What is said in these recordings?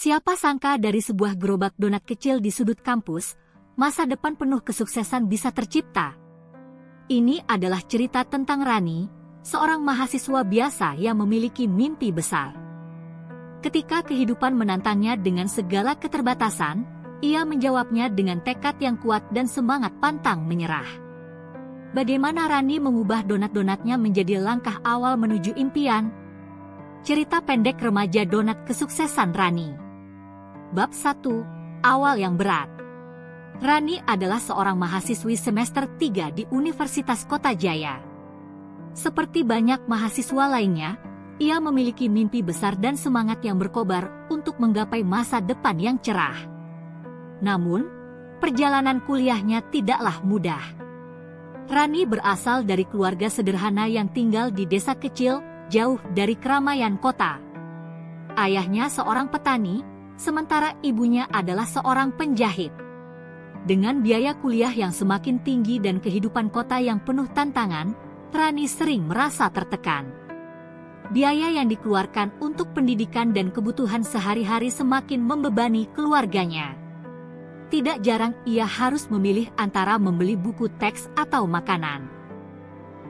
Siapa sangka dari sebuah gerobak donat kecil di sudut kampus, masa depan penuh kesuksesan bisa tercipta. Ini adalah cerita tentang Rani, seorang mahasiswa biasa yang memiliki mimpi besar. Ketika kehidupan menantangnya dengan segala keterbatasan, ia menjawabnya dengan tekad yang kuat dan semangat pantang menyerah. Bagaimana Rani mengubah donat-donatnya menjadi langkah awal menuju impian? Cerita pendek remaja donat kesuksesan Rani. Bab 1. Awal yang berat. Rani adalah seorang mahasiswi semester 3 di Universitas Kota Jaya. Seperti banyak mahasiswa lainnya, ia memiliki mimpi besar dan semangat yang berkobar untuk menggapai masa depan yang cerah. Namun, perjalanan kuliahnya tidaklah mudah. Rani berasal dari keluarga sederhana yang tinggal di desa kecil, jauh dari keramaian kota. Ayahnya seorang petani, sementara ibunya adalah seorang penjahit. Dengan biaya kuliah yang semakin tinggi dan kehidupan kota yang penuh tantangan, Rani sering merasa tertekan. Biaya yang dikeluarkan untuk pendidikan dan kebutuhan sehari-hari semakin membebani keluarganya. Tidak jarang ia harus memilih antara membeli buku teks atau makanan.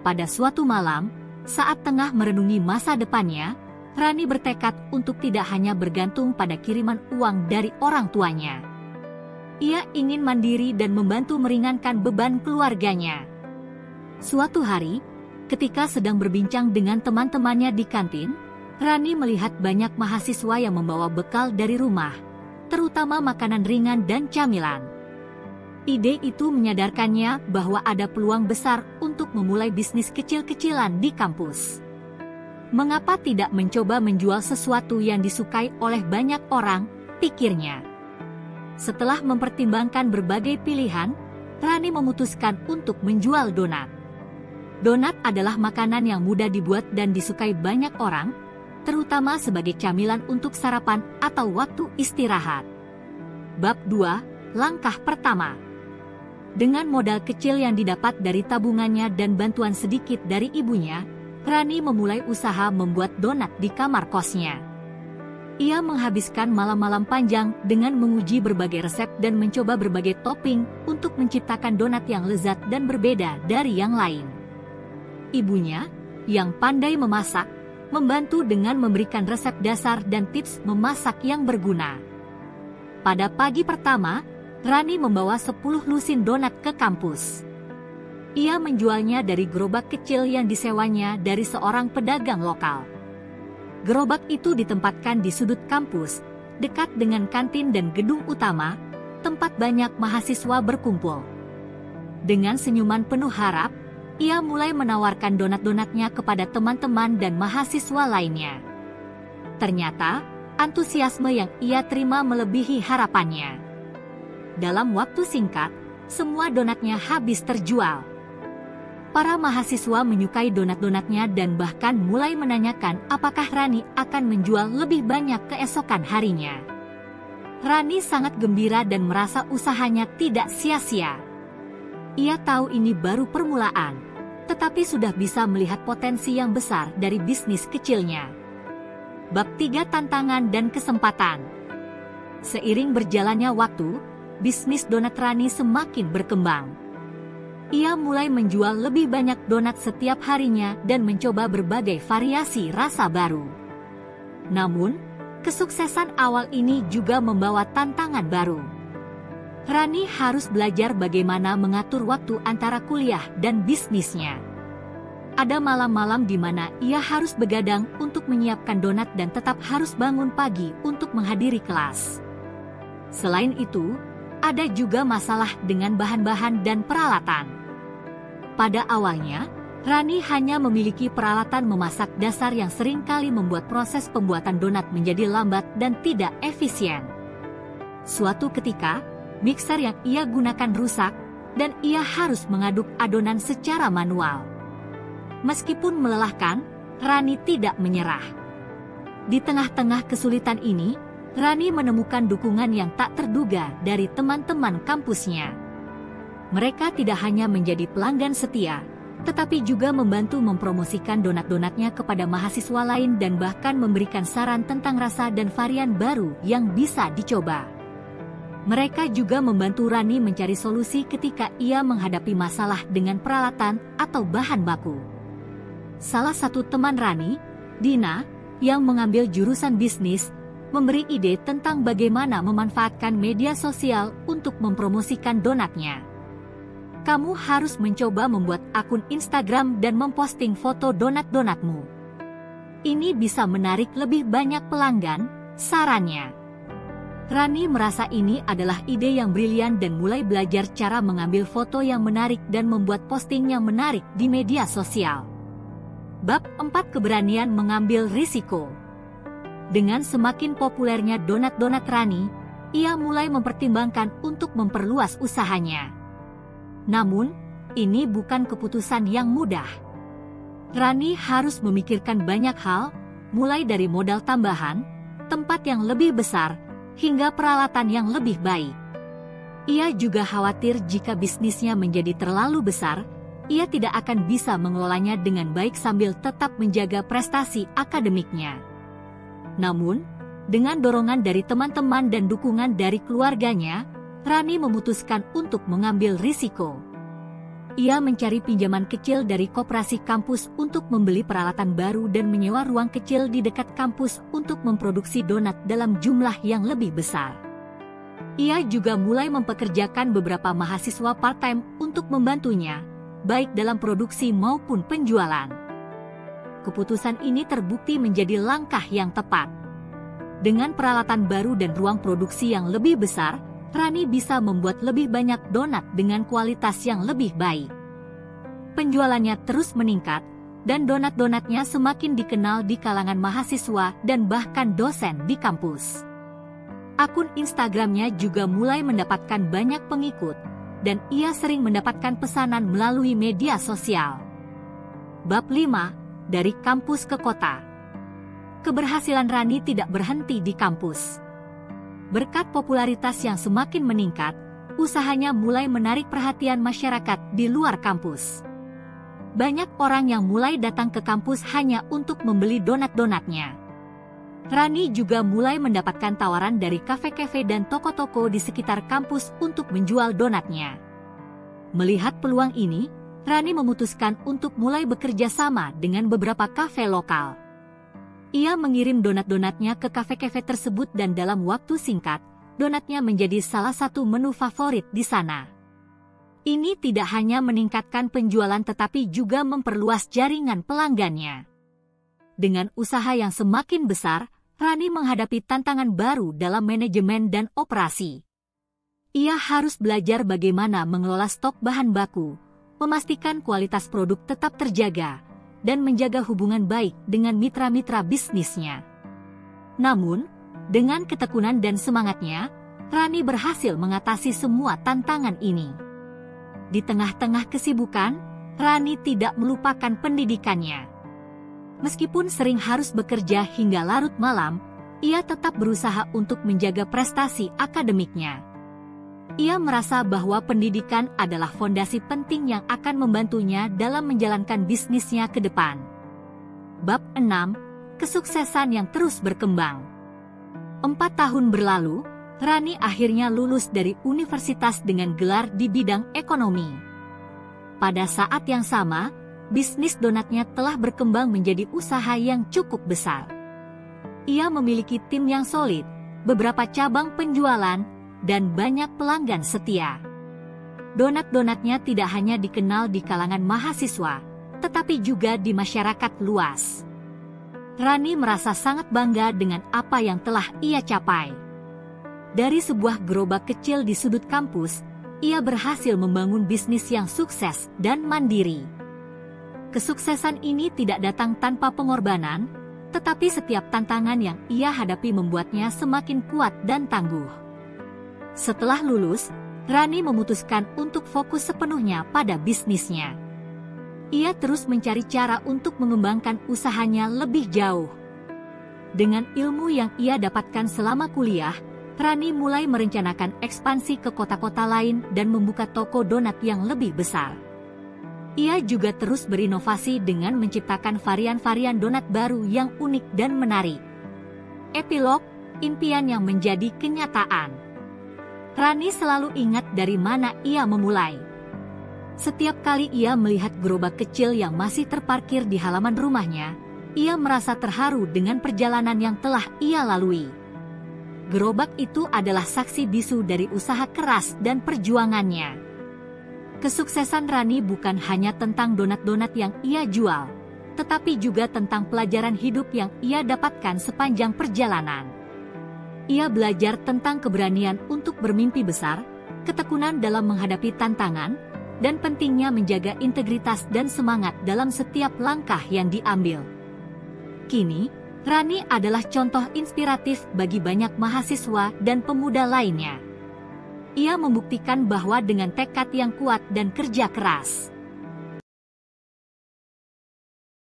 Pada suatu malam, saat tengah merenungi masa depannya, Rani bertekad untuk tidak hanya bergantung pada kiriman uang dari orang tuanya. Ia ingin mandiri dan membantu meringankan beban keluarganya. Suatu hari, ketika sedang berbincang dengan teman-temannya di kantin, Rani melihat banyak mahasiswa yang membawa bekal dari rumah, terutama makanan ringan dan camilan. Ide itu menyadarkannya bahwa ada peluang besar untuk memulai bisnis kecil-kecilan di kampus. Mengapa tidak mencoba menjual sesuatu yang disukai oleh banyak orang, pikirnya. Setelah mempertimbangkan berbagai pilihan, Rani memutuskan untuk menjual donat. Donat adalah makanan yang mudah dibuat dan disukai banyak orang, terutama sebagai camilan untuk sarapan atau waktu istirahat. Bab 2. Langkah pertama. Dengan modal kecil yang didapat dari tabungannya dan bantuan sedikit dari ibunya, Rani memulai usaha membuat donat di kamar kosnya. Ia menghabiskan malam-malam panjang dengan menguji berbagai resep dan mencoba berbagai topping untuk menciptakan donat yang lezat dan berbeda dari yang lain. Ibunya, yang pandai memasak, membantu dengan memberikan resep dasar dan tips memasak yang berguna. Pada pagi pertama, Rani membawa 10 lusin donat ke kampus. Ia menjualnya dari gerobak kecil yang disewanya dari seorang pedagang lokal. Gerobak itu ditempatkan di sudut kampus, dekat dengan kantin dan gedung utama, tempat banyak mahasiswa berkumpul. Dengan senyuman penuh harap, ia mulai menawarkan donat-donatnya kepada teman-teman dan mahasiswa lainnya. Ternyata, antusiasme yang ia terima melebihi harapannya. Dalam waktu singkat, semua donatnya habis terjual. Para mahasiswa menyukai donat-donatnya dan bahkan mulai menanyakan apakah Rani akan menjual lebih banyak keesokan harinya. Rani sangat gembira dan merasa usahanya tidak sia-sia. Ia tahu ini baru permulaan, tetapi sudah bisa melihat potensi yang besar dari bisnis kecilnya. Bab 3. Tantangan dan kesempatan. Seiring berjalannya waktu, bisnis donat Rani semakin berkembang. Ia mulai menjual lebih banyak donat setiap harinya dan mencoba berbagai variasi rasa baru. Namun, kesuksesan awal ini juga membawa tantangan baru. Rani harus belajar bagaimana mengatur waktu antara kuliah dan bisnisnya. Ada malam-malam di mana ia harus begadang untuk menyiapkan donat dan tetap harus bangun pagi untuk menghadiri kelas. Selain itu, ada juga masalah dengan bahan-bahan dan peralatan. Pada awalnya, Rani hanya memiliki peralatan memasak dasar yang seringkali membuat proses pembuatan donat menjadi lambat dan tidak efisien. Suatu ketika, mixer yang ia gunakan rusak, dan ia harus mengaduk adonan secara manual. Meskipun melelahkan, Rani tidak menyerah. Di tengah-tengah kesulitan ini, Rani menemukan dukungan yang tak terduga dari teman-teman kampusnya. Mereka tidak hanya menjadi pelanggan setia, tetapi juga membantu mempromosikan donat-donatnya kepada mahasiswa lain dan bahkan memberikan saran tentang rasa dan varian baru yang bisa dicoba. Mereka juga membantu Rani mencari solusi ketika ia menghadapi masalah dengan peralatan atau bahan baku. Salah satu teman Rani, Dina, yang mengambil jurusan bisnis, memberi ide tentang bagaimana memanfaatkan media sosial untuk mempromosikan donatnya. Kamu harus mencoba membuat akun Instagram dan memposting foto donat-donatmu. Ini bisa menarik lebih banyak pelanggan, sarannya. Rani merasa ini adalah ide yang brilian dan mulai belajar cara mengambil foto yang menarik dan membuat posting yang menarik di media sosial. Bab 4: Keberanian mengambil risiko. Dengan semakin populernya donat-donat Rani, ia mulai mempertimbangkan untuk memperluas usahanya. Namun, ini bukan keputusan yang mudah. Rani harus memikirkan banyak hal, mulai dari modal tambahan, tempat yang lebih besar, hingga peralatan yang lebih baik. Ia juga khawatir jika bisnisnya menjadi terlalu besar, ia tidak akan bisa mengelolanya dengan baik sambil tetap menjaga prestasi akademiknya. Namun, dengan dorongan dari teman-teman dan dukungan dari keluarganya, Rani memutuskan untuk mengambil risiko. Ia mencari pinjaman kecil dari koperasi kampus untuk membeli peralatan baru dan menyewa ruang kecil di dekat kampus untuk memproduksi donat dalam jumlah yang lebih besar. Ia juga mulai mempekerjakan beberapa mahasiswa part-time untuk membantunya, baik dalam produksi maupun penjualan. Keputusan ini terbukti menjadi langkah yang tepat. Dengan peralatan baru dan ruang produksi yang lebih besar, Rani bisa membuat lebih banyak donat dengan kualitas yang lebih baik. Penjualannya terus meningkat, dan donat-donatnya semakin dikenal di kalangan mahasiswa dan bahkan dosen di kampus. Akun Instagramnya juga mulai mendapatkan banyak pengikut, dan ia sering mendapatkan pesanan melalui media sosial. Bab 5: Dari kampus ke kota. Keberhasilan Rani tidak berhenti di kampus. Berkat popularitas yang semakin meningkat, usahanya mulai menarik perhatian masyarakat di luar kampus. Banyak orang yang mulai datang ke kampus hanya untuk membeli donat-donatnya. Rani juga mulai mendapatkan tawaran dari kafe-kafe dan toko-toko di sekitar kampus untuk menjual donatnya. Melihat peluang ini, Rani memutuskan untuk mulai bekerja sama dengan beberapa kafe lokal. Ia mengirim donat-donatnya ke kafe-kafe tersebut dan dalam waktu singkat, donatnya menjadi salah satu menu favorit di sana. Ini tidak hanya meningkatkan penjualan tetapi juga memperluas jaringan pelanggannya. Dengan usaha yang semakin besar, Rani menghadapi tantangan baru dalam manajemen dan operasi. Ia harus belajar bagaimana mengelola stok bahan baku, memastikan kualitas produk tetap terjaga, dan menjaga hubungan baik dengan mitra-mitra bisnisnya. Namun, dengan ketekunan dan semangatnya, Rani berhasil mengatasi semua tantangan ini. Di tengah-tengah kesibukan, Rani tidak melupakan pendidikannya. Meskipun sering harus bekerja hingga larut malam, ia tetap berusaha untuk menjaga prestasi akademiknya. Ia merasa bahwa pendidikan adalah fondasi penting yang akan membantunya dalam menjalankan bisnisnya ke depan. Bab 6: Kesuksesan yang terus berkembang. 4 tahun berlalu, Rani akhirnya lulus dari universitas dengan gelar di bidang ekonomi. Pada saat yang sama, bisnis donatnya telah berkembang menjadi usaha yang cukup besar. Ia memiliki tim yang solid, beberapa cabang penjualan, dan banyak pelanggan setia. Donat-donatnya tidak hanya dikenal di kalangan mahasiswa, tetapi juga di masyarakat luas. Rani merasa sangat bangga dengan apa yang telah ia capai. Dari sebuah gerobak kecil di sudut kampus, ia berhasil membangun bisnis yang sukses dan mandiri. Kesuksesan ini tidak datang tanpa pengorbanan, tetapi setiap tantangan yang ia hadapi membuatnya semakin kuat dan tangguh. Setelah lulus, Rani memutuskan untuk fokus sepenuhnya pada bisnisnya. Ia terus mencari cara untuk mengembangkan usahanya lebih jauh. Dengan ilmu yang ia dapatkan selama kuliah, Rani mulai merencanakan ekspansi ke kota-kota lain dan membuka toko donat yang lebih besar. Ia juga terus berinovasi dengan menciptakan varian-varian donat baru yang unik dan menarik. Epilog, impian yang menjadi kenyataan. Rani selalu ingat dari mana ia memulai. Setiap kali ia melihat gerobak kecil yang masih terparkir di halaman rumahnya, ia merasa terharu dengan perjalanan yang telah ia lalui. Gerobak itu adalah saksi bisu dari usaha keras dan perjuangannya. Kesuksesan Rani bukan hanya tentang donat-donat yang ia jual, tetapi juga tentang pelajaran hidup yang ia dapatkan sepanjang perjalanan. Ia belajar tentang keberanian untuk bermimpi besar, ketekunan dalam menghadapi tantangan, dan pentingnya menjaga integritas dan semangat dalam setiap langkah yang diambil. Kini, Rani adalah contoh inspiratif bagi banyak mahasiswa dan pemuda lainnya. Ia membuktikan bahwa dengan tekad yang kuat dan kerja keras,